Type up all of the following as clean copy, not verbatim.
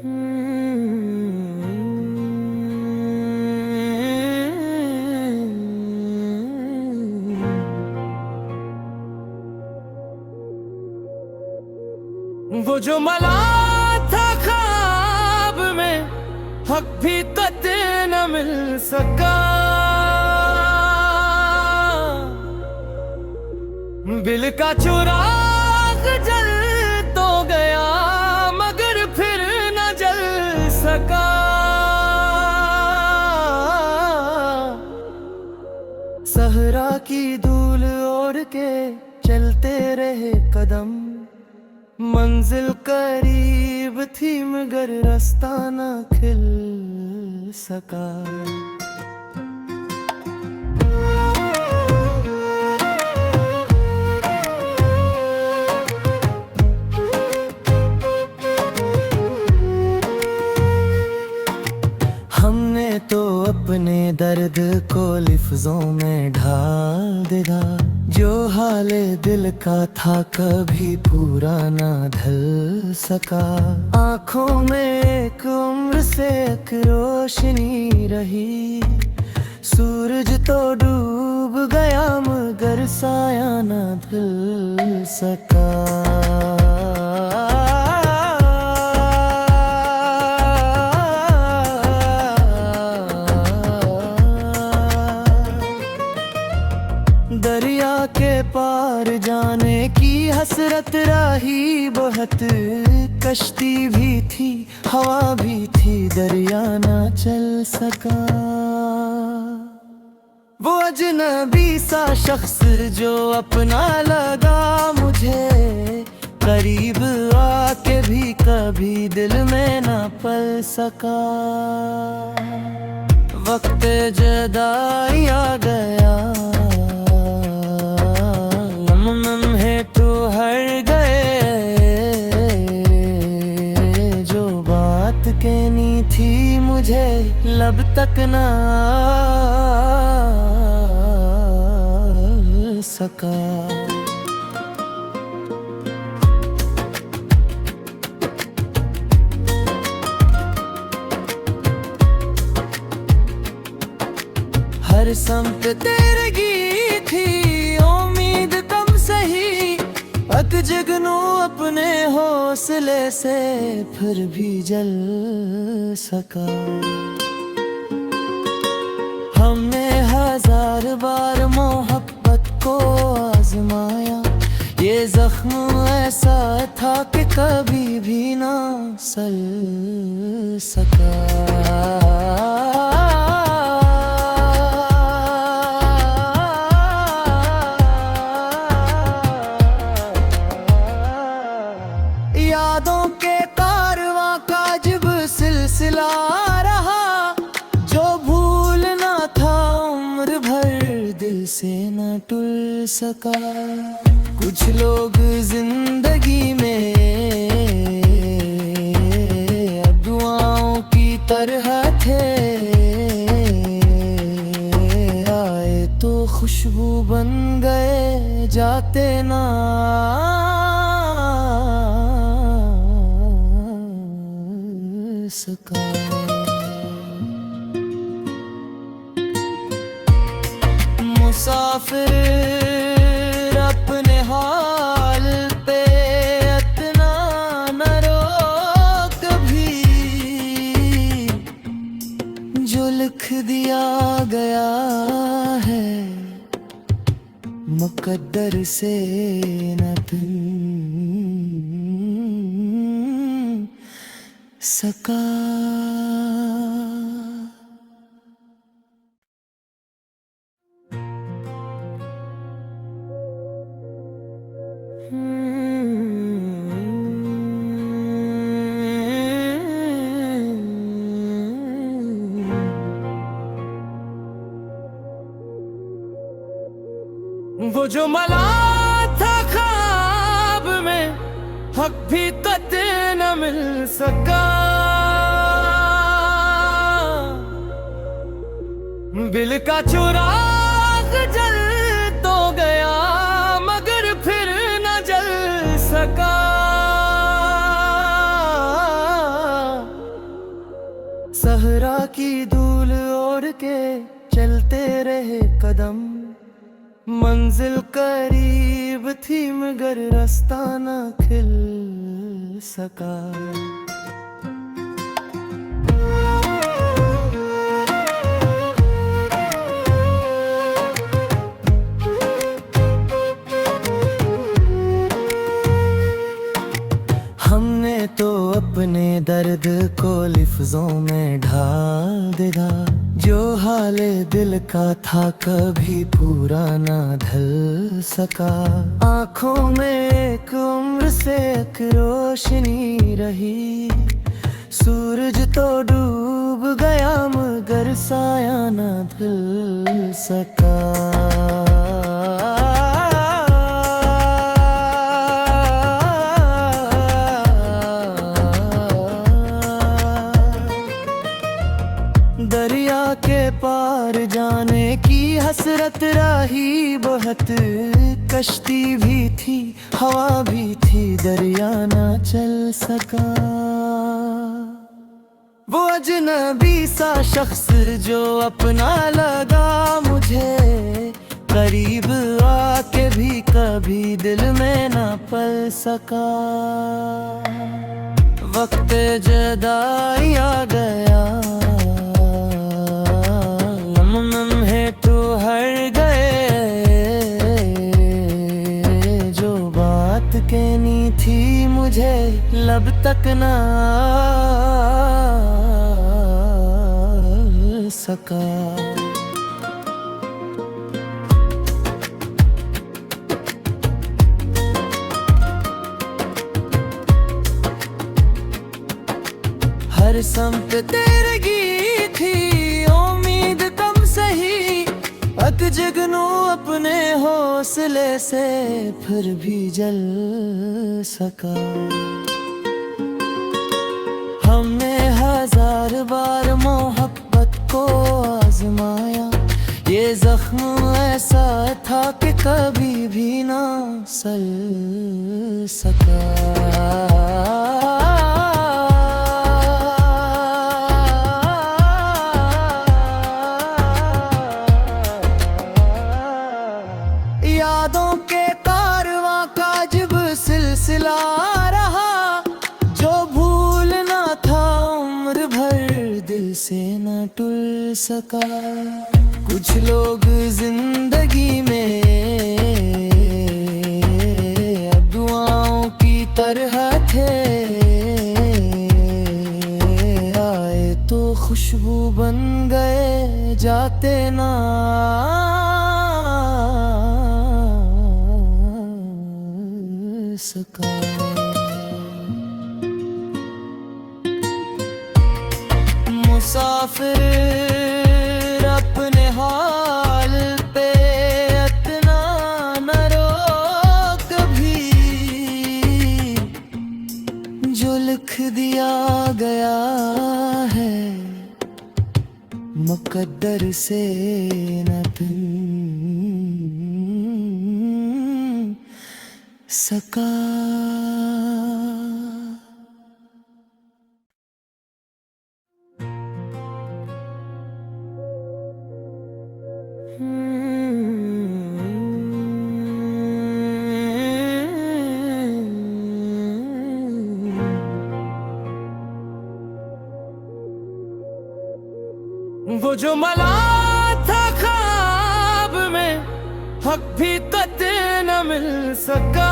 वो जो मला था ख्वाब में हक भी कते न मिल सका। बिल का चुराग जल तो गया मगर फिर न जल सका। सहरा की धूल ओढ़ के चलते रहे कदम, मंजिल करीब थी मगर रास्ता न खिल सका। हमने तो अपने दर्द को लिफ्जों में ढाल दिया, जो हाले दिल का था कभी पूरा ना ढल सका। आँखों में एक उम्र से एक रोशनी रही, सूरज तो डूब गया मगर साया ना ढल सका। दरिया के पार जाने की हसरत रही बहुत, कश्ती भी थी हवा भी थी दरिया ना चल सका। वो अजनबी सा शख्स जो अपना लगा मुझे, करीब आके भी कभी दिल में ना पल सका। वक्त जुदाई आ गया, लम्हे तो हर गए, जो बात कहनी थी मुझे लब तक ना सका। हर संत तेरगी थी उम्मीद कम सही, अक जगनू अपने हौसले से फिर भी जल सका। हमने हजार बार मोहब्बत को आजमाया, ये जख्म ऐसा था कि कभी भी ना सल सका। यादों के कारवां का जब सिलसिला रहा, जो भूलना था उम्र भर दिल से न टूट सका। कुछ लोग जिंदगी में दुआओं की तरह थे, आए तो खुशबू बन गए जाते ना सका। मुसाफिर अपने हाल पे इतना न रो कभी, जो लिख दिया गया है मुकद्दर से न तुम सका। वो जो मला था ख्वाब में हक भी कते न मिल सका। बिल का चुराग जल तो गया मगर फिर न जल सका। की धूल ओढ़ के चलते रहे कदम। मंजिल करीब थी मगर रास्ता न खिल सका। हमने तो अपने दर्द को लिफ्ज़ों में ढाल दिया। जो हाले दिल का था कभी पूरा ना ढल सका। आँखों में एक उम्र से एक रोशनी रही। सूरज तो डूब गया मगर साया ना ढल सका। दरिया के पार जाने की हसरत रही बहुत। कश्ती भी थी हवा भी थी दरिया ना चल सका। वो अजनबी सा शख्स जो अपना लगा मुझे, करीब आके भी कभी दिल में ना पल सका। वक्त जुदाई आ गया, लम्हे तो हर गए। जो बात कहनी थी मुझे लब तक ना सका। हर संत तेरगी थी उम्मीद कम सही। अक जगनू अपने हौसले से फिर भी जल सका। हमने हजार बार मोहब्बत को आजमाया। ये जख्म ऐसा था कि कभी भी ना सल सका। यादों के कारवां का जब सिलसिला रहा। जो भूलना था उम्र भर दिल से न टूट सका। कुछ लोग जिंदगी में दुआओं की तरह थे। आए तो खुशबू बन गए जाते ना सका। मुसाफिर अपने हाल पे इतना न रो कभी। जो लिख दिया गया है मुकद्दर से न तुम सका। वो जो मला था ख्वाब में हक भी कत न मिल सका।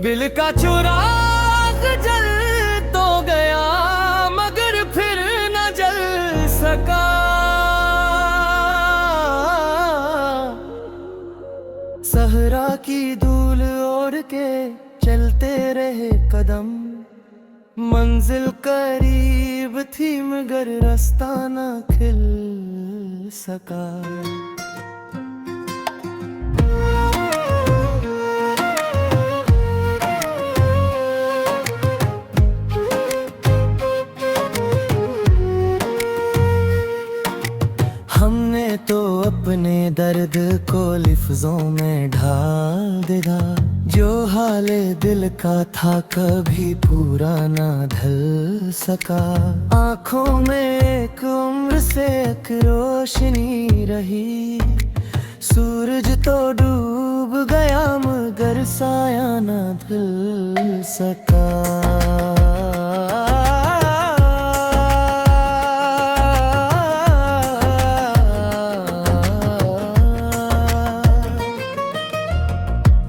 दिल का चुराग जल तो गया मगर फिर न जल सका। सहरा की धूल ओढ़ के चलते रहे कदम। मंजिल करीब थी मगर रास्ता न खिल सका। हमने तो अपने अपने दर्द को लिफ्जों में ढाल देगा। जो हाले दिल का था कभी पूरा ना ढल सका। आँखों में एक उम्र से एक रोशनी रही। सूरज तो डूब गया मगर साया ना ढल सका।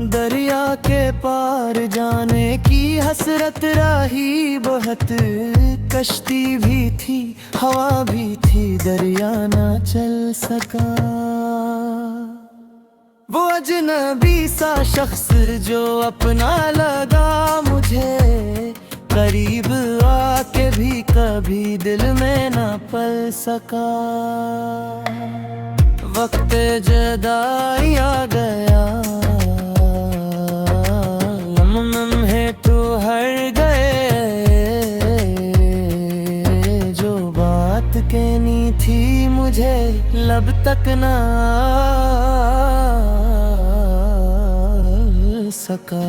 दरिया के पार जाने की हसरत रही बहुत। कश्ती भी थी हवा भी थी दरिया ना चल सका। वो अजनबी सा शख्स जो अपना लगा मुझे, करीब आके भी कभी दिल में ना पल सका। वक्त जुदाई आ गया, लम्हे तो हर गए। जो बात कहनी थी मुझे लब तक ना सका।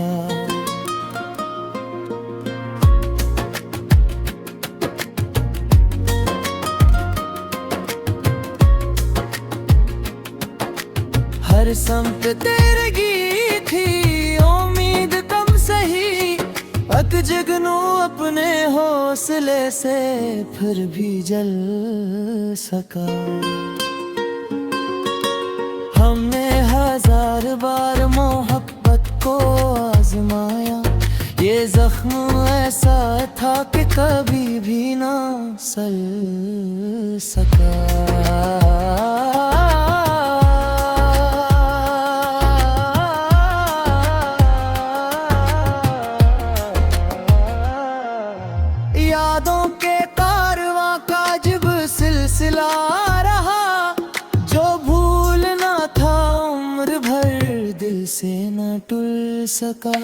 हर संप तेरगी थी उम्मीद कम सही। अक जगनू अपने हौसले से फिर भी जल सका। हमने हजार बार मोहब्बत को आजमाया। ये जख्म ऐसा था कि कभी भी ना सल सका। यादों के कारवां का जब सिलसिला रहा। जो भूलना था उम्र भर दिल से न टूट सका।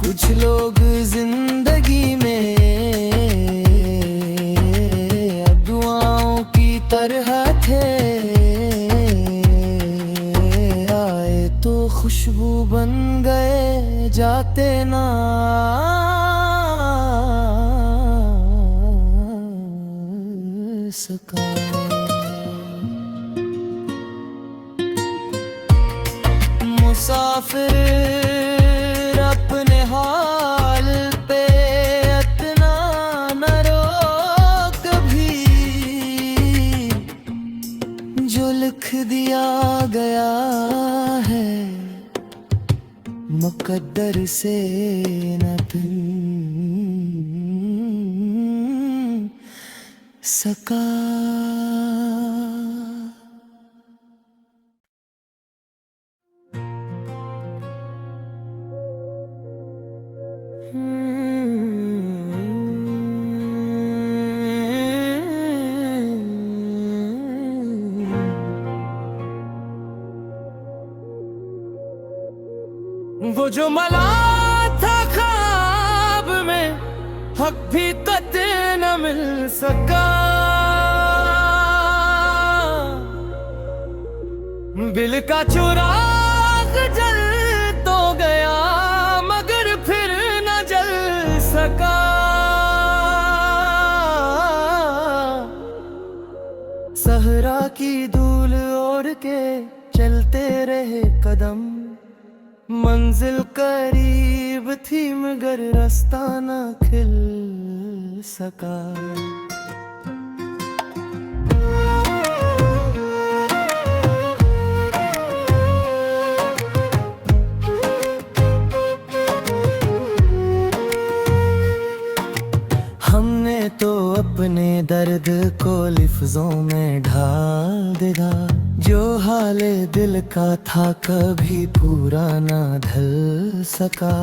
कुछ लोग जिंदगी में अब दुआओं की तरह थे। आए तो खुशबू बन गए जाते ना सका। मुसाफिर अपने हाल पे इतना न रो कभी। जो लिख दिया गया है मुकद्दर से न बिन सका। वो जो मला था ख्वाब में हक भी कतई न मिल सका। दिल का चुराग जल तो गया मगर फिर न जल सका। सहरा की धूल ओढ़ के चलते रहे कदम। मंजिल करीब थी मगर रास्ता न खिल सका। हमने तो अपने दर्द को लिफ्जों में ढाल दिया। जो हाले दिल का था कभी पूरा ना ढल सका।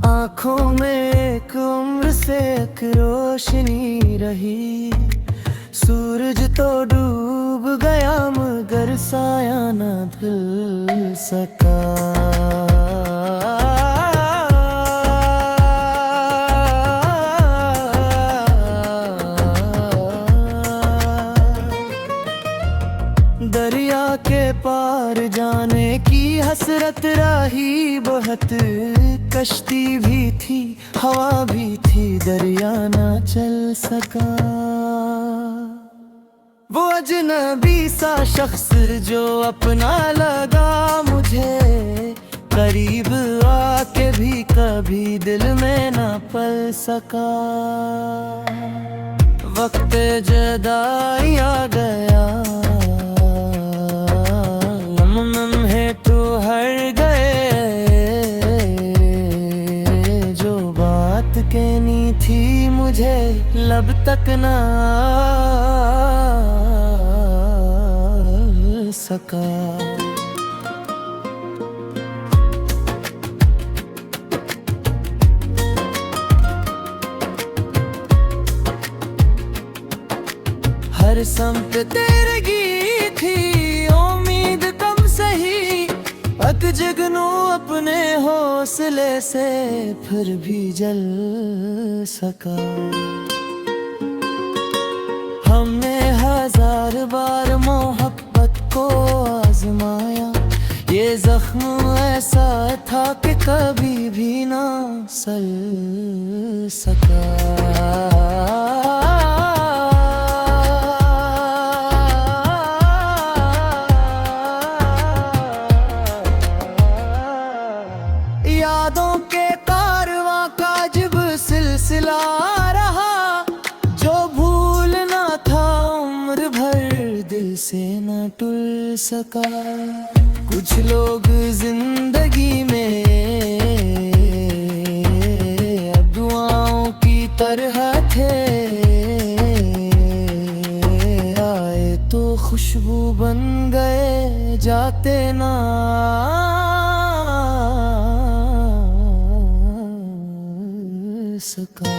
आँखों में एक उम्र से एक रोशनी रही। सूरज तो डूब गया मगर साया ना ढल सका। दरिया के पार जाने की हसरत रही बहुत। कश्ती भी थी, हवा भी थी, दरिया ना चल सका। वो अजनबी सा शख्स जो अपना लगा मुझे, करीब आके भी कभी दिल में ना पल सका। वक्त जुदाई आ गया, लम्हे तो हर गए। जो बात कहनी थी मुझे लब तक ना आ सका। हर संत तेरगी थी, उम्मीद कम सही। अक जगनू अपने हौसले से फिर भी जल सका। हमने हजार बार मोहब्बत को आजमाया, ये जख्म ऐसा था कि कभी भी ना सल सका। यादों के कारवां का जब सिलसिला रहा, जो भूलना था उम्र भर दिल से न टूट सका। कुछ लोग जिंदगी में अब दुआओं की तरह थे, आए तो खुशबू बन गए, जाते ना सका।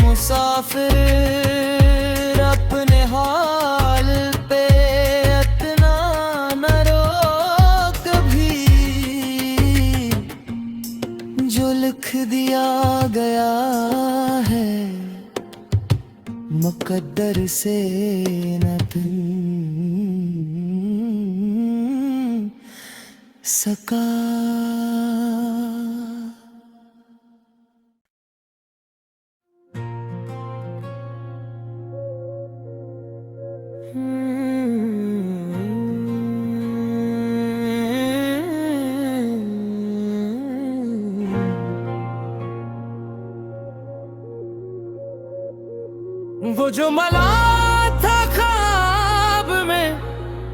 मुसाफिर अपने हाल पे इतना न रो कभी, जो लिख दिया गया है मुकद्दर से न तुम सका। वो जो मला था ख्वाब में,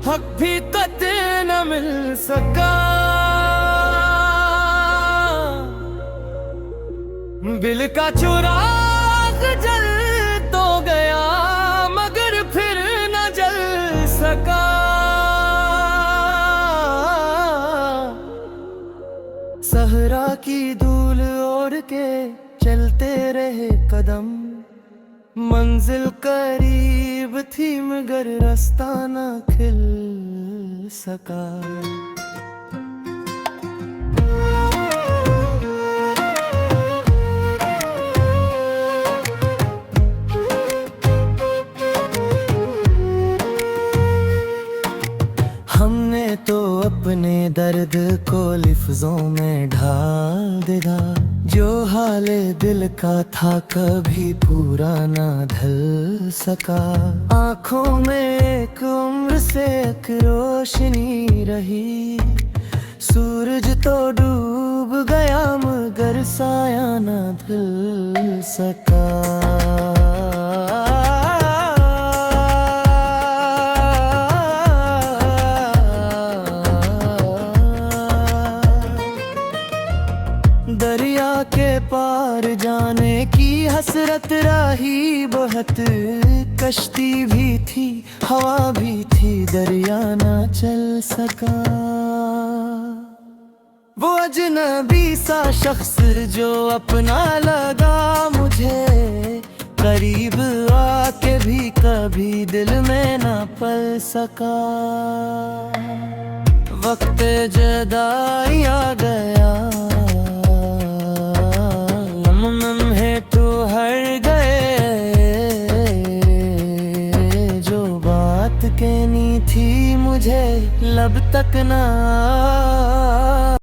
हक भी कतई न मिल सका। दिल का चुराग जल तो गया, मगर फिर न जल सका। सहरा की धूल ओढ़ के चलते रहे कदम, मंजिल करीब थी मगर रास्ता न खिल सका। हमने तो अपने दर्द को लिफ्जों में ढाल दिया, जो हाले दिल का था कभी पूरा ना ढल सका। आँखों में एक उम्र से एक रोशनी रही, सूरज तो डूब गया मगर साया ना ढल सका। दरिया के पार जाने की हसरत रही बहुत। कश्ती भी थी, हवा भी थी, दरिया ना चल सका। वो अजनबी सा शख्स जो अपना लगा मुझे, करीब आके भी कभी दिल में ना पल सका। वक्त जुदाई आ गया, लम्हे तो हर गए। कहनी थी मुझे लब तक ना